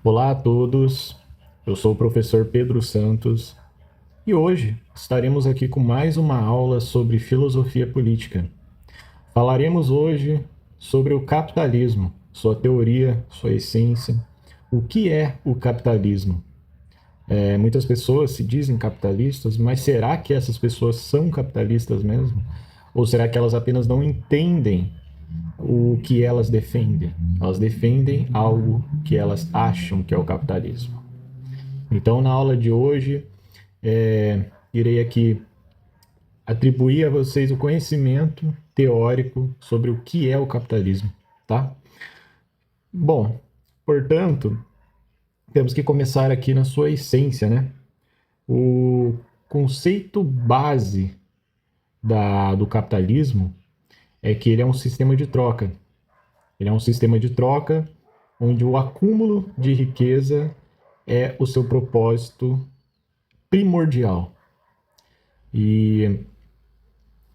Olá a todos, eu sou o professor Pedro Santos e hoje estaremos aqui com mais uma aula sobre filosofia política. Falaremos hoje sobre o capitalismo, sua teoria, sua essência, o que é o capitalismo. Muitas pessoas se dizem capitalistas, mas será que essas pessoas são capitalistas mesmo? Ou será que elas apenas não entendem o que elas defendem? Elas defendem algo que elas acham que é o capitalismo. Então, na aula de hoje, irei aqui atribuir a vocês o conhecimento teórico sobre o que é o capitalismo, tá? Bom, portanto, temos que começar aqui na sua essência, né? O conceito base do capitalismo é que ele é um sistema de troca. Ele é um sistema de troca onde o acúmulo de riqueza é o seu propósito primordial. E,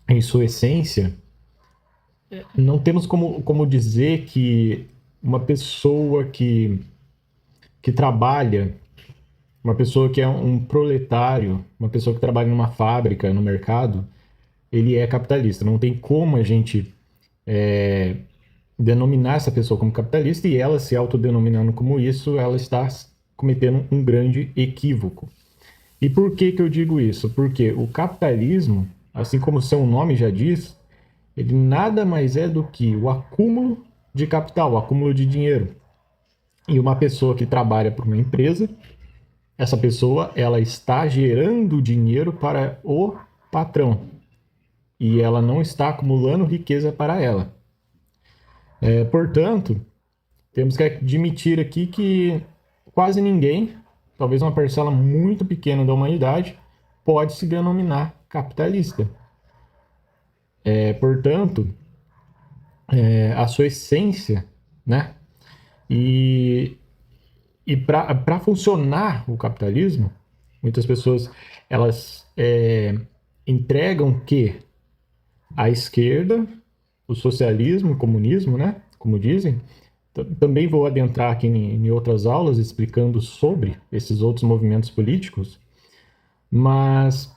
em sua essência, não temos como dizer que uma pessoa que trabalha, uma pessoa que é um proletário, uma pessoa que trabalha numa fábrica, no mercado, ele é capitalista. Não tem como a gente denominar essa pessoa como capitalista e ela se autodenominando como isso, ela está cometendo um grande equívoco. E por que eu digo isso? Porque o capitalismo, assim como seu nome já diz, ele nada mais é do que o acúmulo de capital, o acúmulo de dinheiro. E uma pessoa que trabalha para uma empresa, essa pessoa ela está gerando dinheiro para o patrão e ela não está acumulando riqueza para ela. Portanto, temos que admitir aqui que quase ninguém, talvez uma parcela muito pequena da humanidade, pode se denominar capitalista. Portanto, a sua essência, né? E para funcionar o capitalismo, muitas pessoas elas entregam que a esquerda, o socialismo, o comunismo, né? Como dizem. Também vou adentrar aqui em outras aulas explicando sobre esses outros movimentos políticos, mas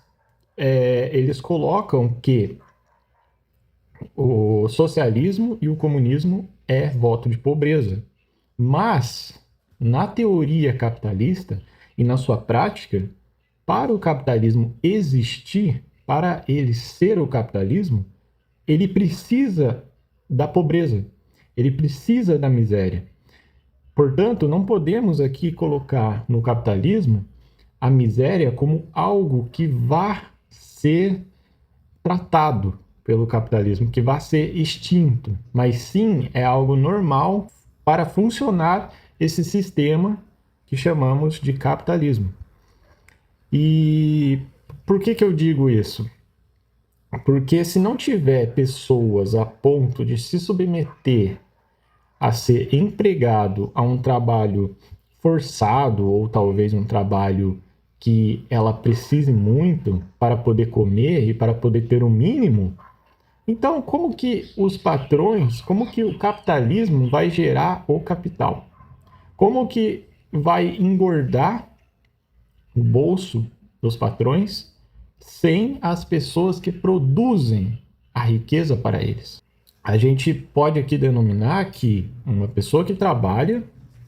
eles colocam que o socialismo e o comunismo é voto de pobreza. Mas, na teoria capitalista e na sua prática, para o capitalismo existir, para ele ser o capitalismo, ele precisa da pobreza, ele precisa da miséria. Portanto, não podemos aqui colocar no capitalismo a miséria como algo que vá ser tratado pelo capitalismo, que vai ser extinto, mas sim é algo normal para funcionar esse sistema que chamamos de capitalismo. E por que eu digo isso? Porque se não tiver pessoas a ponto de se submeter a ser empregado a um trabalho forçado ou talvez um trabalho que ela precise muito para poder comer e para poder ter o mínimo, então como que os patrões, como que o capitalismo vai gerar o capital? Como que vai engordar o bolso dos patrões sem as pessoas que produzem a riqueza para eles? A gente pode aqui denominar que uma pessoa que trabalha,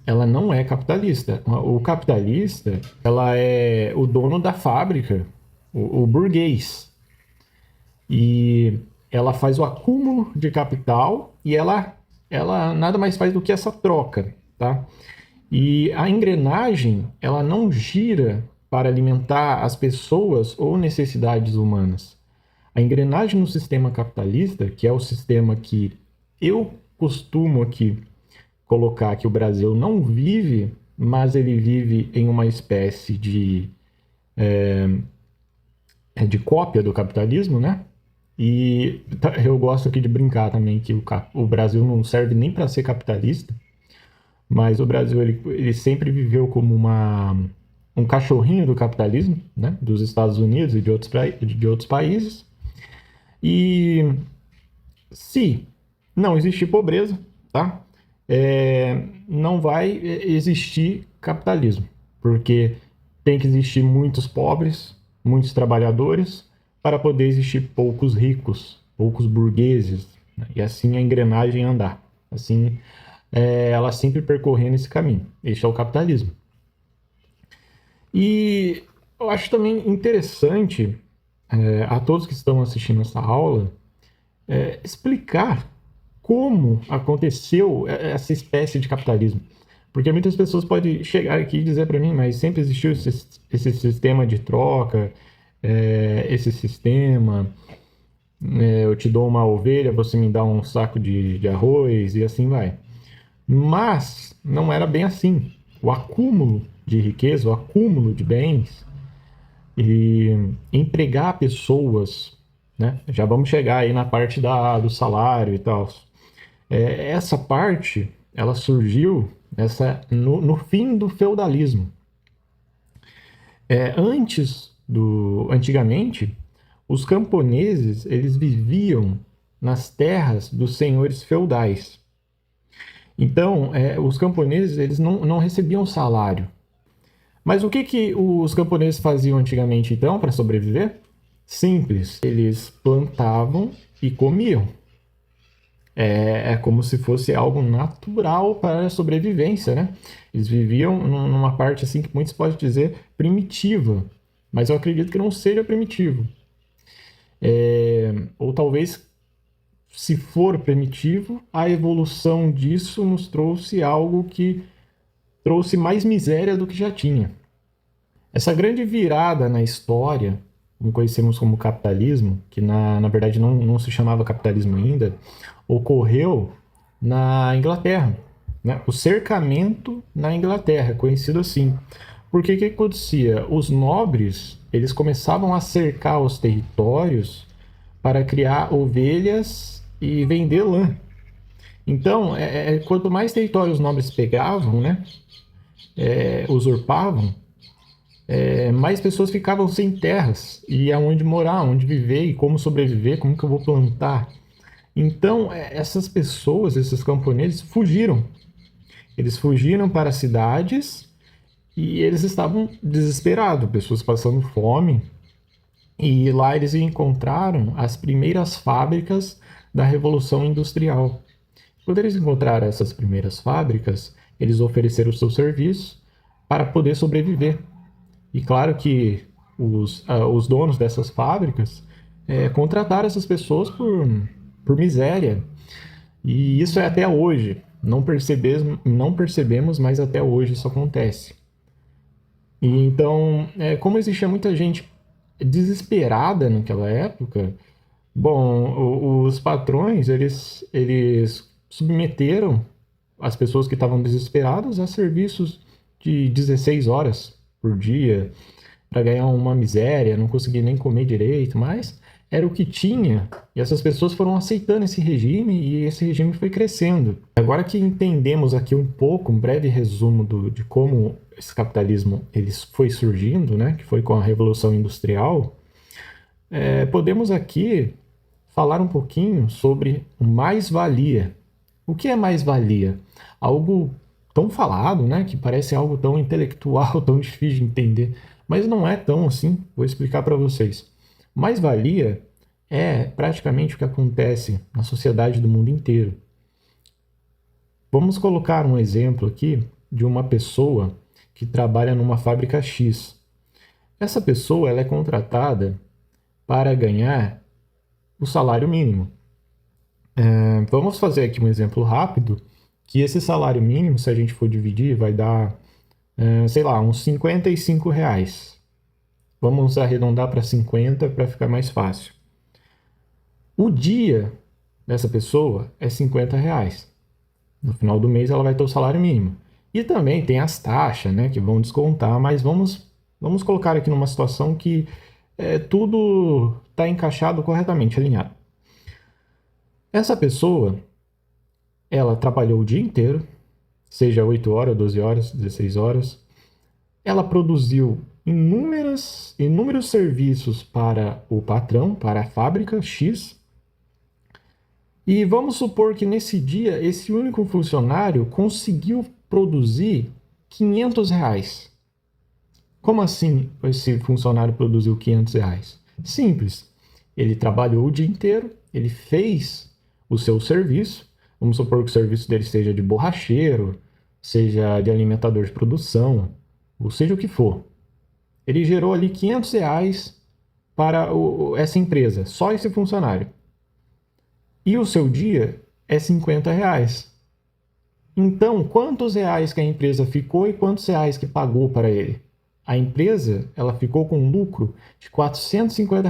ela não é capitalista. O capitalista, ela é o dono da fábrica, o burguês. E ela faz o acúmulo de capital e ela nada mais faz do que essa troca, tá? E a engrenagem, ela não gira para alimentar as pessoas ou necessidades humanas. A engrenagem no sistema capitalista, que é o sistema que eu costumo aqui colocar que o Brasil não vive, mas ele vive em uma espécie de cópia do capitalismo, né? E eu gosto aqui de brincar também que o Brasil não serve nem para ser capitalista, mas o Brasil ele sempre viveu como um cachorrinho do capitalismo, né? Dos Estados Unidos e de outros países. E se não existir pobreza, tá? não vai existir capitalismo, porque tem que existir muitos pobres, muitos trabalhadores, para poder existir poucos ricos, poucos burgueses, né? E assim a engrenagem andar. Assim, ela sempre percorrendo esse caminho. Este é o capitalismo. E eu acho também interessante, a todos que estão assistindo essa aula, explicar como aconteceu essa espécie de capitalismo. Porque muitas pessoas podem chegar aqui e dizer para mim, mas sempre existiu esse sistema de troca, esse sistema, eu te dou uma ovelha, você me dá um saco de arroz e assim vai. Mas não era bem assim. O acúmulo de riqueza, o acúmulo de bens e empregar pessoas, né? Já vamos chegar aí na parte do salário e tal. Essa parte, ela surgiu no fim do feudalismo. Antigamente, os camponeses, eles viviam nas terras dos senhores feudais. Então, os camponeses, eles não recebiam salário. Mas o que os camponeses faziam antigamente, então, para sobreviver? Simples, eles plantavam e comiam. É como se fosse algo natural para a sobrevivência, né? Eles viviam numa parte assim que muitos podem dizer primitiva, mas eu acredito que não seja primitivo. Ou talvez, se for primitivo, a evolução disso nos trouxe algo que trouxe mais miséria do que já tinha. Essa grande virada na história, como conhecemos como capitalismo, que na verdade não se chamava capitalismo ainda, ocorreu na Inglaterra, né? O cercamento na Inglaterra, conhecido assim. Porque o que acontecia? Os nobres, eles começavam a cercar os territórios para criar ovelhas e vender lã. Então, quanto mais territórios os nobres pegavam, né, usurpavam, mais pessoas ficavam sem terras e aonde morar, onde viver e como sobreviver, como que eu vou plantar. Então, essas pessoas, esses camponeses, fugiram. Eles fugiram para as cidades e eles estavam desesperados, pessoas passando fome. E lá eles encontraram as primeiras fábricas da Revolução Industrial. Quando eles encontraram essas primeiras fábricas, eles ofereceram o seu serviço para poder sobreviver. E claro que os donos dessas fábricas contrataram essas pessoas por miséria. E isso é até hoje. Não percebemos, mas até hoje isso acontece. E então, como existia muita gente desesperada naquela época, bom, os patrões, eles submeteram as pessoas que estavam desesperadas a serviços de 16 horas por dia, para ganhar uma miséria, não conseguir nem comer direito, mas era o que tinha. E essas pessoas foram aceitando esse regime e esse regime foi crescendo. Agora que entendemos aqui um pouco, um breve resumo de como esse capitalismo ele foi surgindo, né, que foi com a Revolução Industrial, podemos aqui falar um pouquinho sobre o mais-valia. O que é mais-valia? Algo tão falado, né, que parece algo tão intelectual, tão difícil de entender, mas não é tão assim. Vou explicar para vocês. Mais-valia é praticamente o que acontece na sociedade do mundo inteiro. Vamos colocar um exemplo aqui de uma pessoa que trabalha numa fábrica X. Essa pessoa ela é contratada para ganhar o salário mínimo. Vamos fazer aqui um exemplo rápido, que esse salário mínimo, se a gente for dividir, vai dar, sei lá, uns R$ 55. Vamos arredondar para 50 para ficar mais fácil. O dia dessa pessoa é R$ 50. No final do mês ela vai ter o salário mínimo. E também tem as taxas, né, que vão descontar, mas vamos colocar aqui numa situação que tudo está encaixado corretamente, alinhado. Essa pessoa, ela trabalhou o dia inteiro, seja 8 horas, 12 horas, 16 horas. Ela produziu inúmeros serviços para o patrão, para a fábrica X. E vamos supor que nesse dia, esse único funcionário conseguiu produzir R$ 500. Como assim esse funcionário produziu R$ 500? Simples. Ele trabalhou o dia inteiro, ele fez o seu serviço. Vamos supor que o serviço dele seja de borracheiro, seja de alimentador de produção, ou seja o que for. Ele gerou ali R$ 500 para essa empresa, só esse funcionário. E o seu dia é R$ 50. Então, quantos reais que a empresa ficou e quantos reais que pagou para ele? A empresa, ela ficou com um lucro de R$ 450.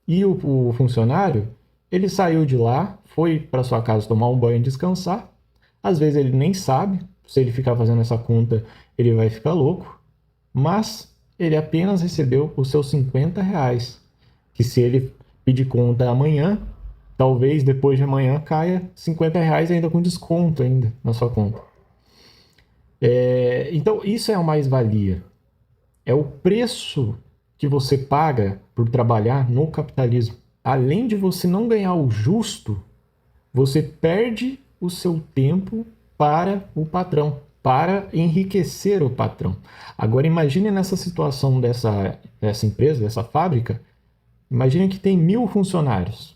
E o funcionário, ele saiu de lá, foi para sua casa tomar um banho e descansar. Às vezes ele nem sabe, se ele ficar fazendo essa conta, ele vai ficar louco. Mas ele apenas recebeu os seus R$ 50, que se ele pedir conta amanhã, talvez depois de amanhã caia R$ 50 ainda com desconto ainda na sua conta. Então isso é a mais-valia. É o preço que você paga por trabalhar no capitalismo. Além de você não ganhar o justo, você perde o seu tempo para o patrão, para enriquecer o patrão. Agora imagine nessa situação dessa empresa, dessa fábrica, imagine que tem 1.000 funcionários.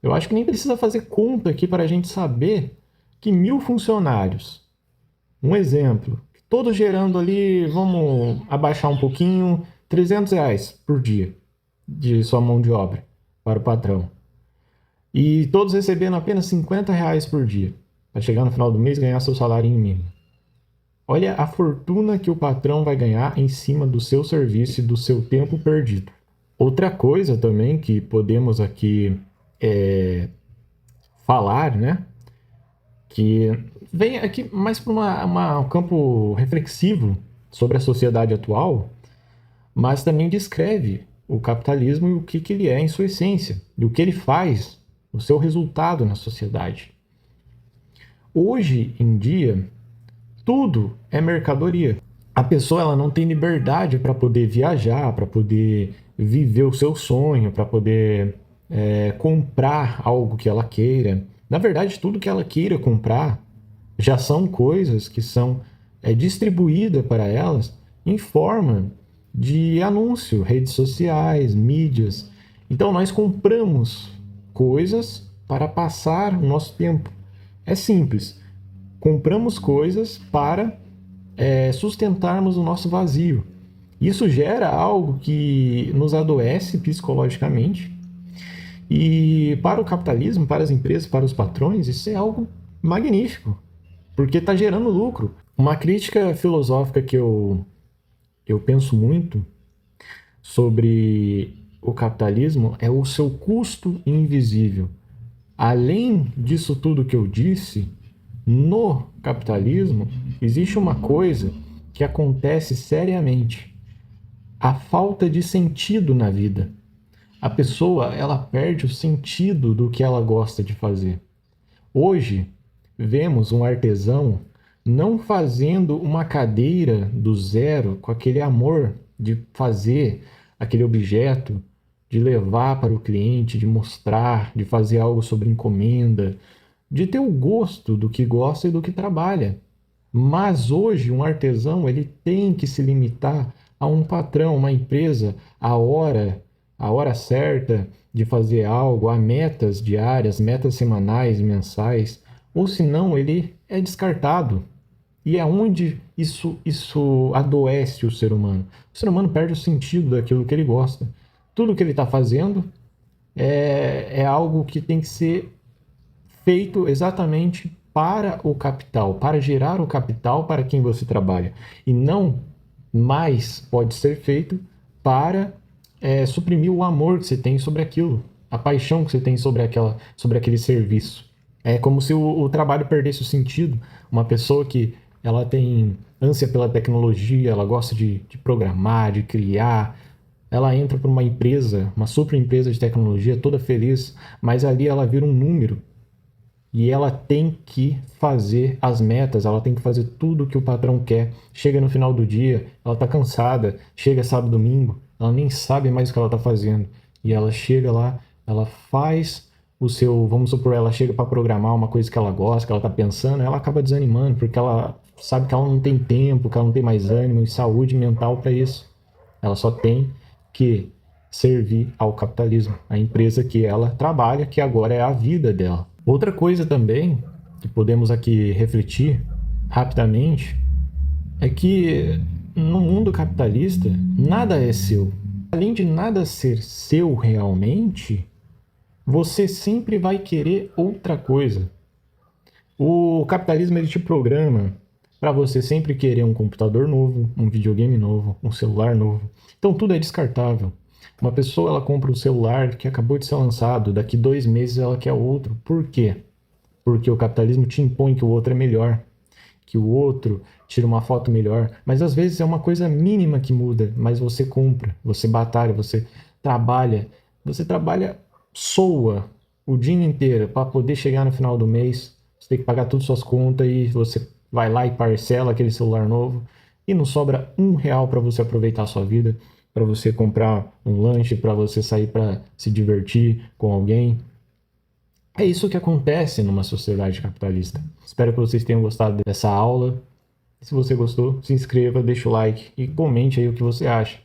Eu acho que nem precisa fazer conta aqui para a gente saber que 1.000 funcionários, um exemplo, todos gerando ali, vamos abaixar um pouquinho, R$ 300 por dia de sua mão de obra para o patrão. E todos recebendo apenas R$ 50 por dia, para chegar no final do mês e ganhar seu salário mínimo. Olha a fortuna que o patrão vai ganhar em cima do seu serviço e do seu tempo perdido. Outra coisa também que podemos aqui falar, né? Que vem aqui mais para um campo reflexivo sobre a sociedade atual, mas também descreve o capitalismo e o que ele é em sua essência, e o que ele faz, o seu resultado na sociedade. Hoje em dia, tudo é mercadoria. A pessoa ela não tem liberdade para poder viajar, para poder viver o seu sonho, para poder comprar algo que ela queira. Na verdade, tudo que ela queira comprar já são coisas que são distribuídas para elas em forma de anúncio, redes sociais, mídias. Então, nós compramos coisas para passar o nosso tempo. É simples. Compramos coisas para sustentarmos o nosso vazio. Isso gera algo que nos adoece psicologicamente. E para o capitalismo, para as empresas, para os patrões, isso é algo magnífico, porque está gerando lucro. Uma crítica filosófica que eu penso muito sobre o capitalismo é o seu custo invisível. Além disso tudo que eu disse, no capitalismo existe uma coisa que acontece seriamente: a falta de sentido na vida. A pessoa ela perde o sentido do que ela gosta de fazer. Hoje, vemos um artesão não fazendo uma cadeira do zero com aquele amor de fazer aquele objeto, de levar para o cliente, de mostrar, de fazer algo sobre encomenda, de ter o gosto do que gosta e do que trabalha. Mas hoje um artesão ele tem que se limitar a um patrão, uma empresa, a hora certa de fazer algo, a metas diárias, metas semanais, mensais, ou senão ele é descartado. E é onde isso adoece o ser humano. O ser humano perde o sentido daquilo que ele gosta. Tudo que ele está fazendo é algo que tem que ser feito exatamente para o capital, para gerar o capital para quem você trabalha. E não mais pode ser feito para suprimir o amor que você tem sobre aquilo, a paixão que você tem sobre aquele serviço. É como se o trabalho perdesse o sentido. Uma pessoa que ela tem ânsia pela tecnologia, ela gosta de programar, de criar, ela entra para uma empresa, uma super empresa de tecnologia, toda feliz, mas ali ela vira um número. E ela tem que fazer as metas, ela tem que fazer tudo o que o patrão quer. Chega no final do dia, ela está cansada, chega sábado, domingo, ela nem sabe mais o que ela está fazendo. E ela chega lá, ela faz vamos supor, ela chega para programar uma coisa que ela gosta, que ela está pensando, ela acaba desanimando, porque ela sabe que ela não tem tempo, que ela não tem mais ânimo e saúde mental para isso. Ela só tem que servir ao capitalismo, a empresa que ela trabalha, que agora é a vida dela. Outra coisa também que podemos aqui refletir rapidamente é que no mundo capitalista nada é seu. Além de nada ser seu realmente, você sempre vai querer outra coisa. O capitalismo ele te programa para você sempre querer um computador novo, um videogame novo, um celular novo. Então tudo é descartável. Uma pessoa ela compra um celular que acabou de ser lançado, daqui 2 meses ela quer outro. Por quê? Porque o capitalismo te impõe que o outro é melhor, que o outro tira uma foto melhor. Mas às vezes é uma coisa mínima que muda, mas você compra, você batalha, você trabalha, soa o dia inteiro para poder chegar no final do mês. Você tem que pagar todas as suas contas e você vai lá e parcela aquele celular novo e não sobra R$ 1 para você aproveitar a sua vida, para você comprar um lanche, para você sair para se divertir com alguém. É isso que acontece numa sociedade capitalista. Espero que vocês tenham gostado dessa aula. Se você gostou, se inscreva, deixa o like e comente aí o que você acha.